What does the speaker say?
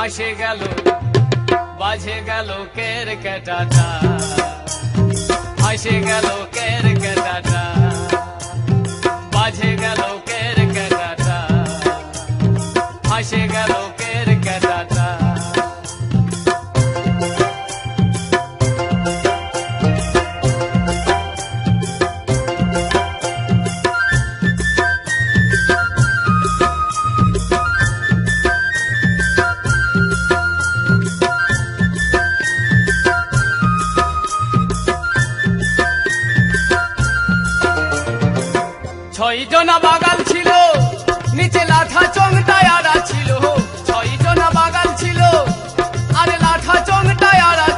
ফাঁসে গেল বাজে গেল কেরকেটাটা, ফাঁসে গেল কেরকেটাটা, বাজে গেল কেরকেটাটা, ফাঁসে গেল কেরকেটাটা। ছয় জনা বাগাল ছিল, নিচে লাঠা চংটায় আড়া ছিল। ছয় জনা বাগাল ছিল, আরে লাঠা চংটায় আড়া